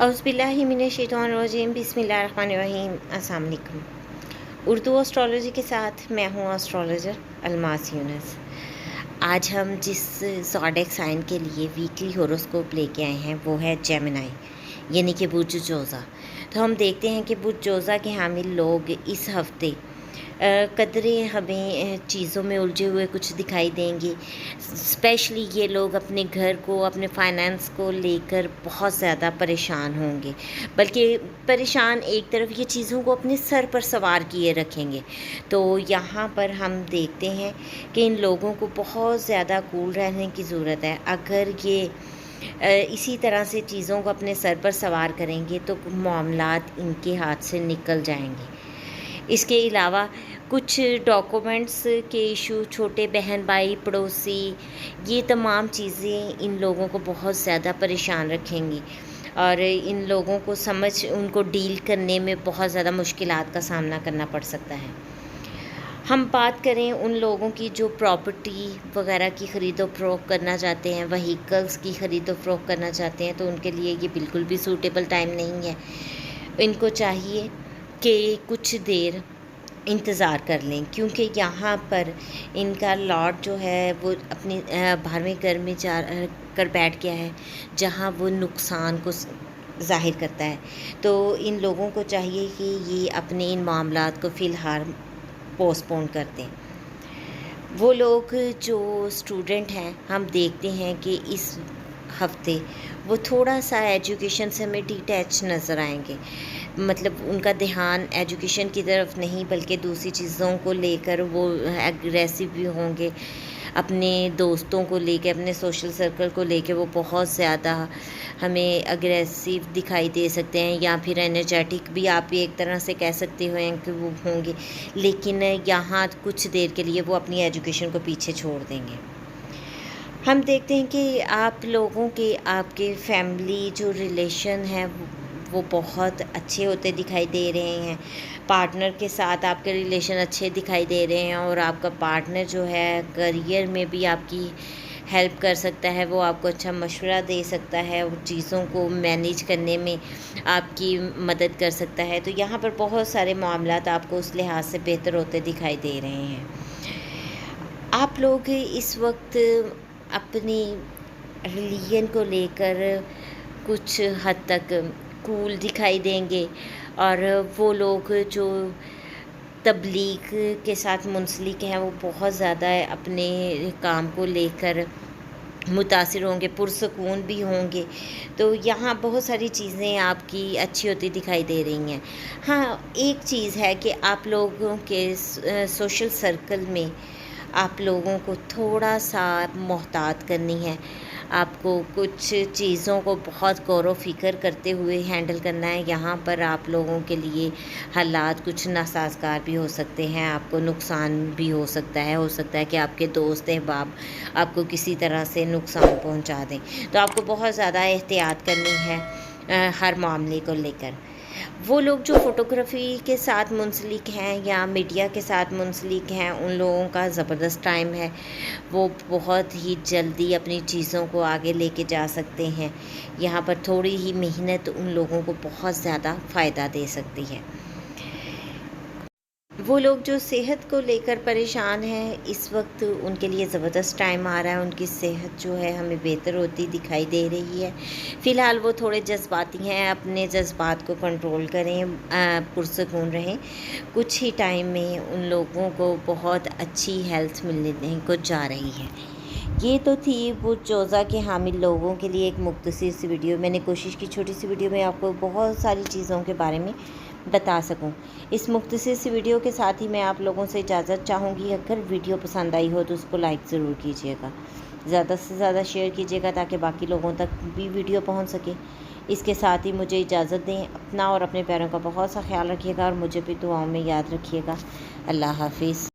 औज़ुबिल्लाहिमिनश्शैतानिर्रजीम बिस्मिल्लाहिर्रहमानिर्रहीम। अस्सलाम वालेकुम। उर्दू एस्ट्रोलॉजी के साथ मैं हूँ एस्ट्रोलॉजर अलमास यूनुस। आज हम जिस ज़ोडिएक साइन के लिए वीकली होरोस्कोप लेके आए हैं वो है जेमिनी, यानी कि बुर्ज जोज़ा। तो हम देखते हैं कि बुर्ज जोज़ा के हामिल लोग इस हफ़्ते कदरे हमें चीज़ों में उलझे हुए कुछ दिखाई देंगे। स्पेशली ये लोग अपने घर को, अपने फाइनेंस को लेकर बहुत ज़्यादा परेशान होंगे, बल्कि परेशान एक तरफ ये चीज़ों को अपने सर पर सवार किए रखेंगे। तो यहाँ पर हम देखते हैं कि इन लोगों को बहुत ज़्यादा कूल रहने की ज़रूरत है। अगर ये इसी तरह से चीज़ों को अपने सर पर सवार करेंगे तो मामलात इनके हाथ से निकल जाएंगे। इसके अलावा कुछ डॉक्यूमेंट्स के इशू, छोटे बहन भाई पड़ोसी, ये तमाम चीज़ें इन लोगों को बहुत ज़्यादा परेशान रखेंगी और इन लोगों को उनको डील करने में बहुत ज़्यादा मुश्किलात का सामना करना पड़ सकता है। हम बात करें उन लोगों की जो प्रॉपर्टी वगैरह की ख़रीदो फ़रोख्त करना चाहते हैं, व्हीकल्स की ख़रीदो फ़रोख्त करना चाहते हैं, तो उनके लिए ये बिल्कुल भी सूटेबल टाइम नहीं है। इनको चाहिए कि कुछ देर इंतज़ार कर लें, क्योंकि यहाँ पर इनका लॉर्ड जो है वो अपनी 12वें घर में जा कर बैठ गया है, जहाँ वो नुकसान को ज़ाहिर करता है। तो इन लोगों को चाहिए कि ये अपने इन मामलात को फ़िलहाल पोस्टपोन कर दें। वो लोग जो स्टूडेंट हैं, हम देखते हैं कि इस हफ़्ते वो थोड़ा सा एजुकेशन से हमें डिटैच नज़र आएंगे। मतलब उनका ध्यान एजुकेशन की तरफ नहीं बल्कि दूसरी चीज़ों को लेकर वो एग्रेसिव भी होंगे। अपने दोस्तों को लेके, अपने सोशल सर्कल को लेके वो बहुत ज़्यादा हमें अग्रेसिव दिखाई दे सकते हैं, या फिर एनर्जेटिक भी आप एक तरह से कह सकते हैं कि वो होंगे। लेकिन यहाँ कुछ देर के लिए वो अपनी एजुकेशन को पीछे छोड़ देंगे। हम देखते हैं कि आप लोगों के, आपके फैमिली जो रिलेशन है वो बहुत अच्छे होते दिखाई दे रहे हैं। पार्टनर के साथ आपके रिलेशन अच्छे दिखाई दे रहे हैं और आपका पार्टनर जो है करियर में भी आपकी हेल्प कर सकता है, वो आपको अच्छा मशवरा दे सकता है, वो चीज़ों को मैनेज करने में आपकी मदद कर सकता है। तो यहाँ पर बहुत सारे मामलात आपको उस लिहाज से बेहतर होते दिखाई दे रहे हैं। आप लोग इस वक्त अपनी रिलीजन को लेकर कुछ हद तक कूल दिखाई देंगे और वो लोग जो तबलीग के साथ मुंसलिक हैं वो बहुत ज़्यादा अपने काम को लेकर मुतासिर होंगे, पुरसकून भी होंगे। तो यहाँ बहुत सारी चीज़ें आपकी अच्छी होती दिखाई दे रही हैं। हाँ, एक चीज़ है कि आप लोगों के सोशल सर्कल में आप लोगों को थोड़ा सा मोहतात करनी है। आपको कुछ चीज़ों को बहुत गौर व फ़िक्र करते हुए हैंडल करना है। यहाँ पर आप लोगों के लिए हालात कुछ नासाज़गार भी हो सकते हैं, आपको नुकसान भी हो सकता है कि आपके दोस्त अहबाब आपको किसी तरह से नुकसान पहुँचा दें। तो आपको बहुत ज़्यादा एहतियात करनी है हर मामले को लेकर। वो लोग जो फ़ोटोग्राफ़ी के साथ मुंसलिक हैं या मीडिया के साथ मुंसलिक हैं, उन लोगों का ज़बरदस्त टाइम है। वो बहुत ही जल्दी अपनी चीज़ों को आगे लेके जा सकते हैं। यहाँ पर थोड़ी ही मेहनत उन लोगों को बहुत ज़्यादा फ़ायदा दे सकती है। वो लोग जो सेहत को लेकर परेशान हैं, इस वक्त उनके लिए ज़बरदस्त टाइम आ रहा है। उनकी सेहत जो है हमें बेहतर होती दिखाई दे रही है। फ़िलहाल वो थोड़े जज्बाती हैं, अपने जज्बात को कंट्रोल करें, पुरसकून रहें। कुछ ही टाइम में उन लोगों को बहुत अच्छी हेल्थ मिलने को जा रही है। ये तो थी बुर्ज जोज़ा के हामिल लोगों के लिए एक मुख्तसर सी वीडियो। मैंने कोशिश की छोटी सी वीडियो में आपको बहुत सारी चीज़ों के बारे में बता सकूं। इस मुख्तसर सी वीडियो के साथ ही मैं आप लोगों से इजाज़त चाहूँगी। अगर वीडियो पसंद आई हो तो उसको लाइक ज़रूर कीजिएगा, ज़्यादा से ज़्यादा शेयर कीजिएगा ताकि बाकी लोगों तक भी वीडियो पहुँच सके। इसके साथ ही मुझे इजाज़त दें। अपना और अपने प्यारों का बहुत सा ख्याल रखिएगा और मुझे भी दुआओं में याद रखिएगा। अल्लाह हाफिज़।